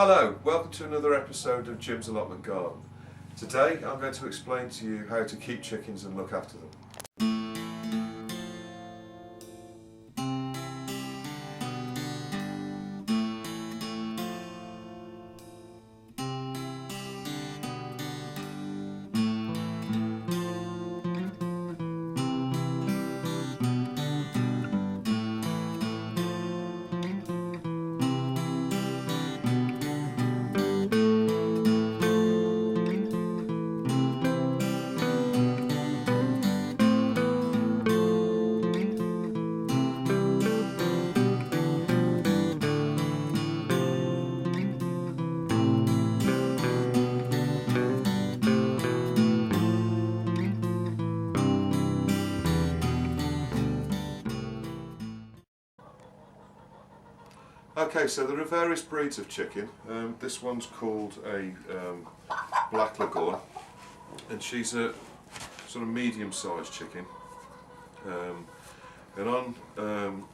Hello, welcome to another episode of Jim's Allotment Garden. Today I'm going to explain to you how to keep chickens and look after them. Okay, so there are various breeds of chicken. This one's called a black leghorn, and she's a sort of medium-sized chicken. And on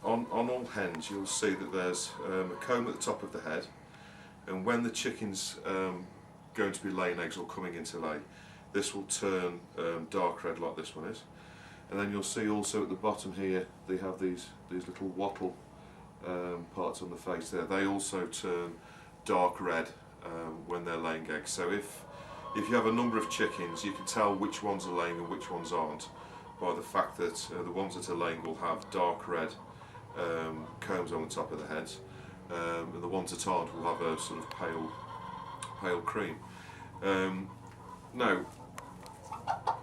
all hens, you'll see that there's a comb at the top of the head, and when the chicken's going to be laying eggs or coming into lay, this will turn dark red like this one is. And then you'll see also at the bottom here they have these little wattle parts on the face there. They also turn dark red when they're laying eggs. So if you have a number of chickens, you can tell which ones are laying and which ones aren't by the fact that the ones that are laying will have dark red combs on the top of the heads, and the ones that aren't will have a sort of pale cream. Now,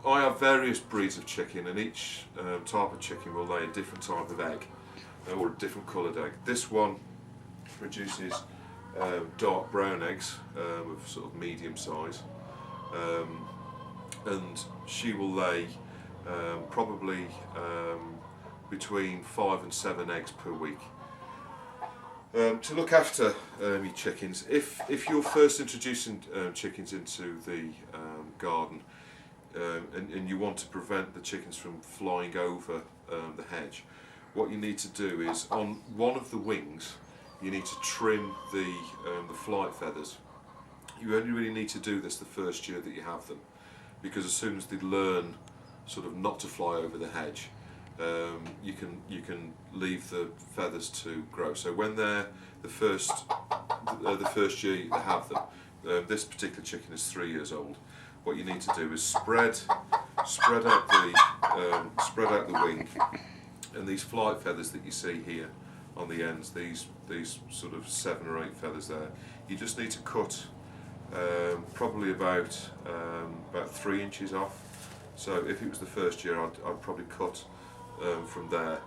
I have various breeds of chicken, and each type of chicken will lay a different type of egg or a different coloured egg. This one produces dark brown eggs of sort of medium size, and she will lay probably between 5 and 7 eggs per week. To look after your chickens, if you're first introducing chickens into the garden, and you want to prevent the chickens from flying over the hedge, what you need to do is, on one of the wings, you need to trim the flight feathers. You only really need to do this the first year that you have them, because as soon as they learn sort of not to fly over the hedge, you can leave the feathers to grow. So when they're the first year you have them, this particular chicken is 3 years old. What you need to do is spread out the wing, and these flight feathers that you see here on the ends, these sort of 7 or 8 feathers there, you just need to cut probably about 3 inches off. So if it was the first year, I'd probably cut from there.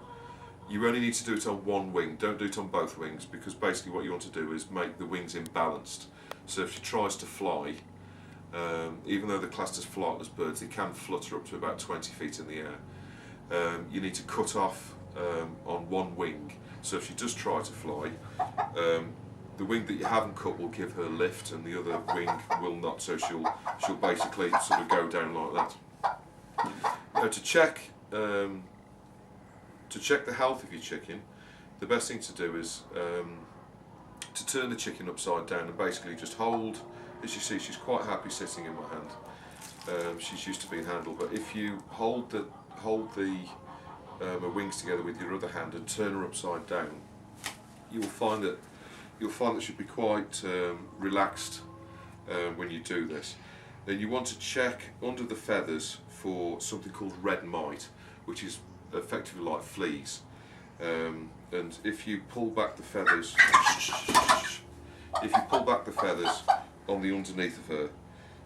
You only need to do it on one wing, don't do it on both wings, because basically what you want to do is make the wings imbalanced. So if she tries to fly, even though they're classed as flightless birds, they can flutter up to about 20 feet in the air. You need to cut off on one wing, so if she does try to fly, the wing that you haven't cut will give her lift, and the other wing will not. So she'll basically sort of go down like that. Now, to check the health of your chicken, the best thing to do is to turn the chicken upside down and basically just hold. As you see, she's quite happy sitting in my hand. She's used to being handled, but if you hold the wings together with your other hand and turn her upside down, you'll find that she'll be quite relaxed when you do this. Then you want to check under the feathers for something called red mite, which is effectively like fleas. And if you pull back the feathers, on the underneath of her,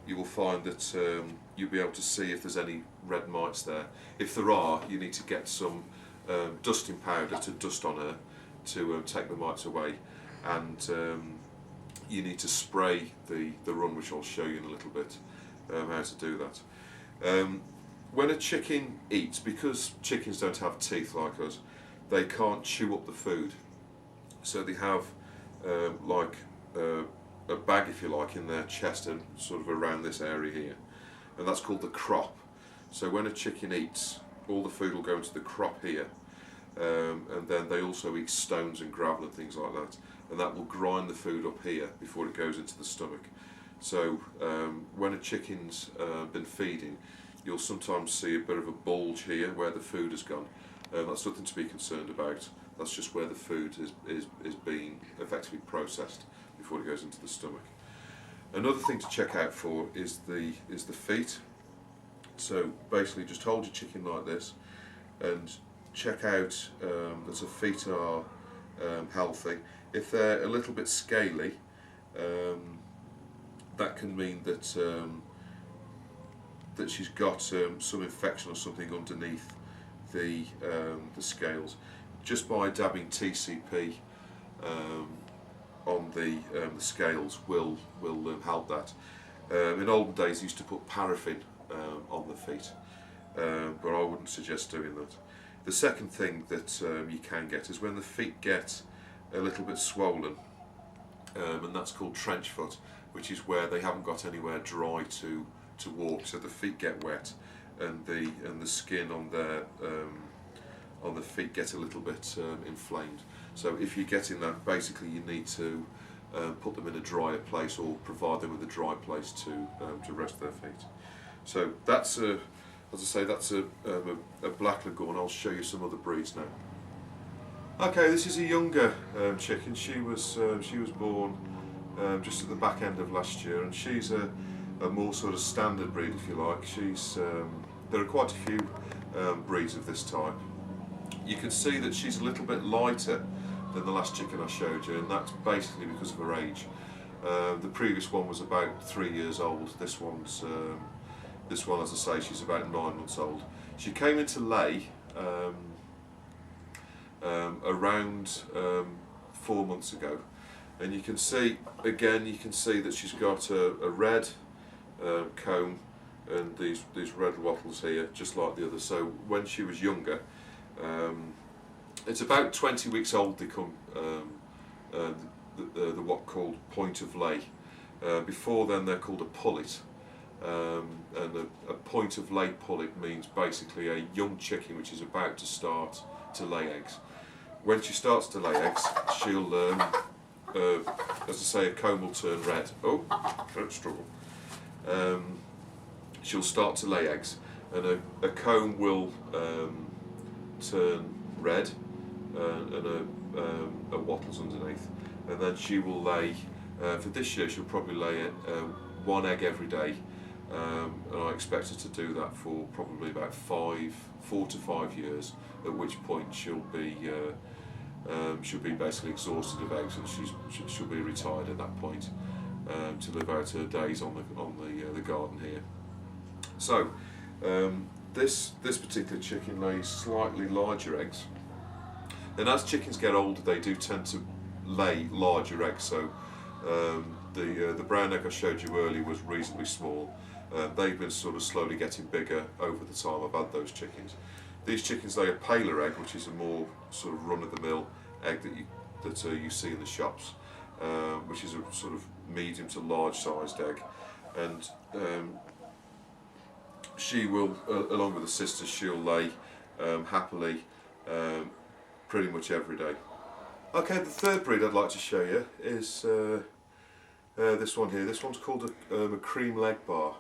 you will find that you'll be able to see if there's any red mites there. If there are, you need to get some dusting powder to dust on her to take the mites away, and you need to spray the run, which I'll show you in a little bit how to do that. When a chicken eats, because chickens don't have teeth like us, they can't chew up the food, so they have like a bag, if you like, in their chest and sort of around this area here, and that's called the crop. So when a chicken eats, all the food will go into the crop here, and then they also eat stones and gravel and things like that, and that will grind the food up here before it goes into the stomach. So when a chicken's been feeding, you'll sometimes see a bit of a bulge here where the food has gone. That's nothing to be concerned about. That's just where the food is being effectively processed before it goes into the stomach. Another thing to check out for is the feet. So basically just hold your chicken like this and check out that the feet are healthy. If they're a little bit scaly, that can mean that that she's got some infection or something underneath the scales. Just by dabbing TCP on the scales will help that. In olden days, they used to put paraffin on the feet, but I wouldn't suggest doing that. The second thing that you can get is when the feet get a little bit swollen, and that's called trench foot, which is where they haven't got anywhere dry to walk, so the feet get wet, and the skin on the feet get a little bit inflamed. So if you're getting that, basically you need to put them in a drier place or provide them with a dry place to rest their feet. So that's as I say, that's a black Leghorn. I'll show you some other breeds now. Okay, this is a younger chicken. She was born just at the back end of last year, and she's a more sort of standard breed, if you like. There are quite a few breeds of this type. You can see that she's a little bit lighter than the last chicken I showed you, and that's basically because of her age. The previous one was about 3 years old. This one, as I say, she's about 9 months old. She came into lay around 4 months ago, and you can see that she's got a red comb and these red wattles here, just like the others. So when she was younger, it's about 20 weeks old they come the what called point of lay. Before then they're called a pullet, and a point of lay pullet means basically a young chicken which is about to start to lay eggs. When she starts to lay eggs, she'll as I say, a comb will turn red. Oh, don't struggle. She'll start to lay eggs, and a comb will turn red, and a wattles underneath, and then she will lay. For this year, she'll probably lay 1 egg every day, and I expect her to do that for probably about 4 to 5 years. At which point she'll be basically exhausted of eggs, and she'll be retired at that point to live out her days on the garden here. So this particular chicken lays slightly larger eggs, and as chickens get older, they do tend to lay larger eggs. So the brown egg I showed you earlier was reasonably small. They've been sort of slowly getting bigger over the time I've had those chickens. These chickens lay a paler egg, which is a more sort of run-of-the-mill egg that you see in the shops, which is a sort of medium to large-sized egg, and she will, along with the sisters, she'll lay happily pretty much every day. Okay, the third breed I'd like to show you is this one here. This one's called a cream leg bar,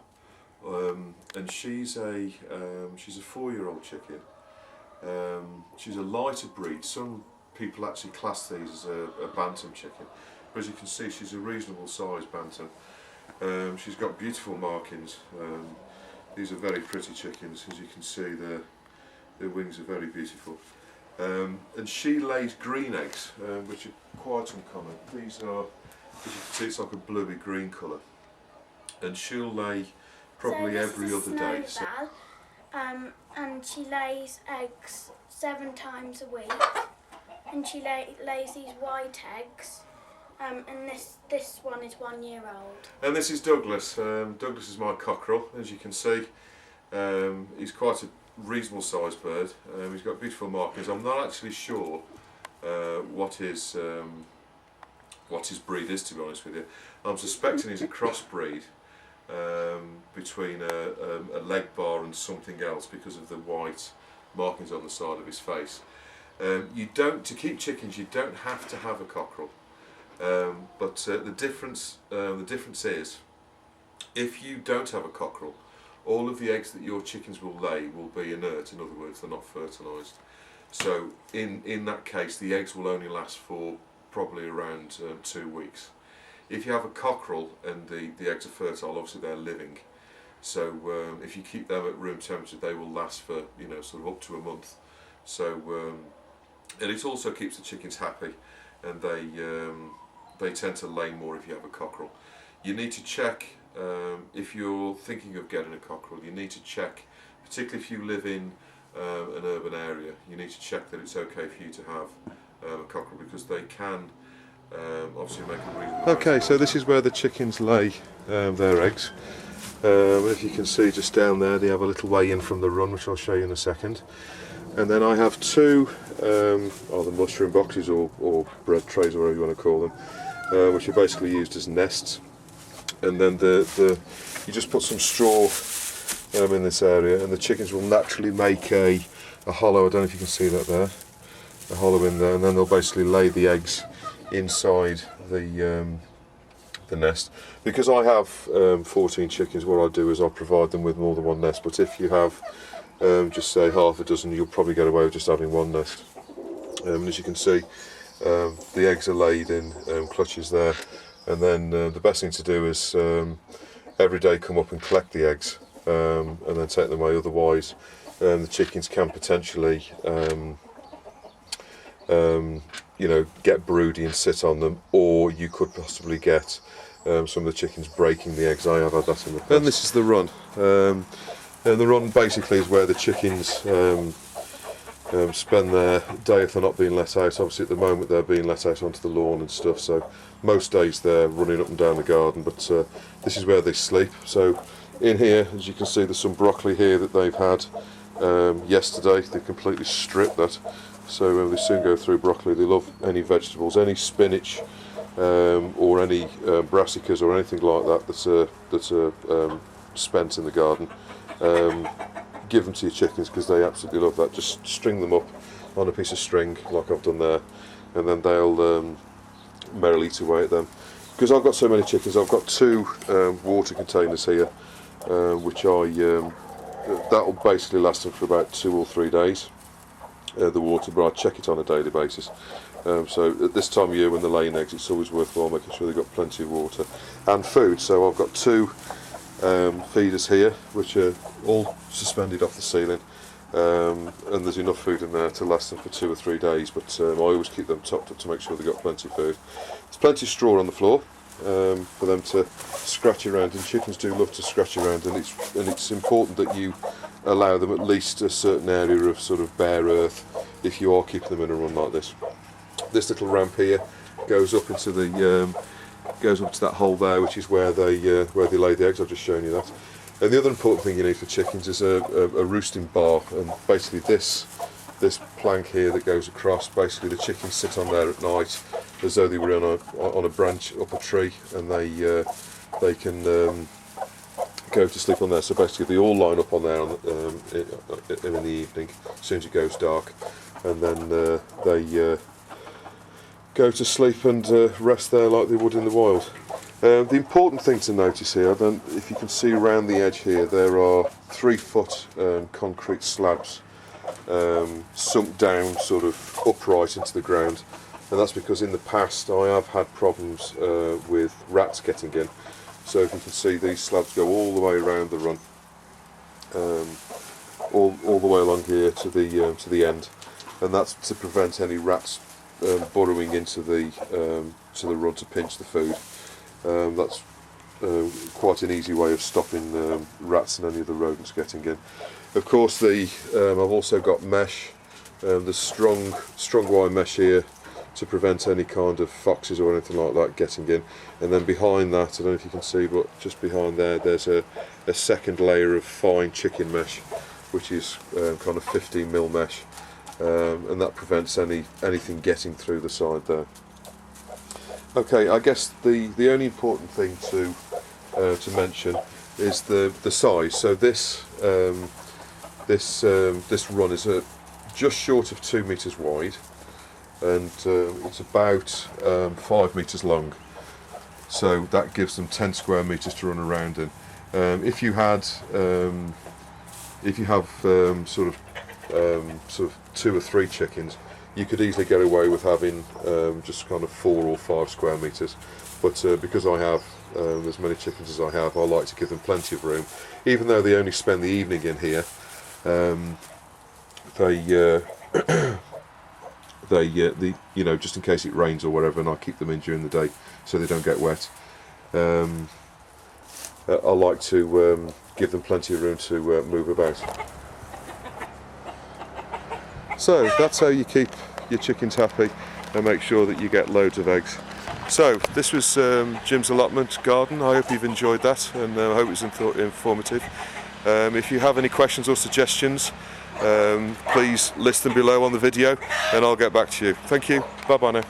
and she's a 4-year-old chicken. She's a lighter breed. Some people actually class these as a bantam chicken, but as you can see, she's a reasonable sized bantam. She's got beautiful markings. These are very pretty chickens. As you can see, their wings are very beautiful. And she lays green eggs, which are quite uncommon. These are, as you can see, it's like a bluey green colour, and she'll lay probably every other day. So and she lays eggs 7 times a week, and she lays these white eggs, and this one is 1 year old. And this is Douglas. Douglas is my cockerel, as you can see. He's quite a reasonable sized bird. He's got beautiful markings. I'm not actually sure what his breed is, to be honest with you. I'm suspecting he's a crossbreed between a leg bar and something else because of the white markings on the side of his face. To keep chickens, you don't have to have a cockerel. But the difference is, if you don't have a cockerel, all of the eggs that your chickens will lay will be inert. In other words, they're not fertilised. So in that case, the eggs will only last for probably around 2 weeks. If you have a cockerel and the eggs are fertile, obviously they're living. So if you keep them at room temperature, they will last for sort of up to a month. So and it also keeps the chickens happy, and they tend to lay more if you have a cockerel. You need to check if you're thinking of getting a cockerel. You need to check, particularly if you live in an urban area. You need to check that it's okay for you to have a cockerel, because they can obviously make a reasonable. Okay, so this is where the chickens lay their eggs. If you can see just down there, they have a little way in from the run, which I'll show you in a second. And then I have two either mushroom boxes or bread trays, or whatever you want to call them, which are basically used as nests. And then you just put some straw in this area, and the chickens will naturally make a hollow. I don't know if you can see that there, a hollow in there, and then they'll basically lay the eggs inside the nest. Because I have 14 chickens, what I do is I provide them with more than one nest. But if you have just say half a dozen, you'll probably get away with just having one nest. And as you can see, the eggs are laid in clutches there, and then the best thing to do is every day come up and collect the eggs and then take them away. Otherwise the chickens can potentially get broody and sit on them, or you could possibly get some of the chickens breaking the eggs. I have had that in the past. And this is the run. And the run basically is where the chickens spend their day if they're not being let out. Obviously at the moment they're being let out onto the lawn and stuff, so most days they're running up and down the garden, but this is where they sleep. So in here, as you can see, there's some broccoli here that they've had yesterday. They completely stripped that, so they soon go through broccoli. They love any vegetables, any spinach or any brassicas or anything like that that's spent in the garden. Give them to your chickens, because they absolutely love that. Just string them up on a piece of string like I've done there, and then they'll merrily eat away at them. Because I've got so many chickens, I've got two water containers here, which that'll basically last them for about 2 or 3 days, the water, but I check it on a daily basis. So at this time of year when they're laying eggs, it's always worthwhile making sure they've got plenty of water and food. So I've got two feeders here, which are all suspended off the ceiling, and there's enough food in there to last them for 2 or 3 days, but I always keep them topped up to make sure they've got plenty of food. There's plenty of straw on the floor for them to scratch around, and chickens do love to scratch around, and it's important that you allow them at least a certain area of sort of bare earth if you are keeping them in a run like this. This little ramp here goes up into the goes up to that hole there, which is where they lay the eggs. I've just shown you that. And the other important thing you need for chickens is a roosting bar, and basically this plank here that goes across, basically the chickens sit on there at night as though they were on a branch up a tree, and they can go to sleep on there. So basically they all line up on there in the evening as soon as it goes dark, and then they go to sleep and rest there like they would in the wild. The important thing to notice here, if you can see around the edge here, there are 3-foot concrete slabs sunk down sort of upright into the ground, and that's because in the past I have had problems with rats getting in. So if you can see, these slabs go all the way around the run, all the way along here to the end, and that's to prevent any rats burrowing into the run to pinch the food. That's quite an easy way of stopping rats and any of the rodents getting in. Of course, I've also got mesh. There's strong wire mesh here to prevent any kind of foxes or anything like that getting in. And then behind that, I don't know if you can see, but just behind there's a second layer of fine chicken mesh, which is kind of 15mm mesh. And that prevents anything getting through the side there. Okay, I guess the only important thing to mention is the size. So this run is just short of 2 meters wide, and it's about 5 metres long. So that gives them 10 square metres to run around in. If you have sort of 2 or 3 chickens, you could easily get away with having just kind of 4 or 5 square metres. But because I have as many chickens as I have, I like to give them plenty of room. Even though they only spend the evening in here, they just in case it rains or whatever, and I keep them in during the day so they don't get wet. I like to give them plenty of room to move about. So that's how you keep your chickens happy and make sure that you get loads of eggs. So this was Jim's allotment garden. I hope you've enjoyed that, and I hope it was informative. If you have any questions or suggestions, please list them below on the video and I'll get back to you. Thank you. Bye bye now.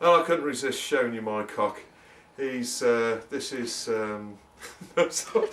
Well, I couldn't resist showing you my cock. He's, this is, no, sorry.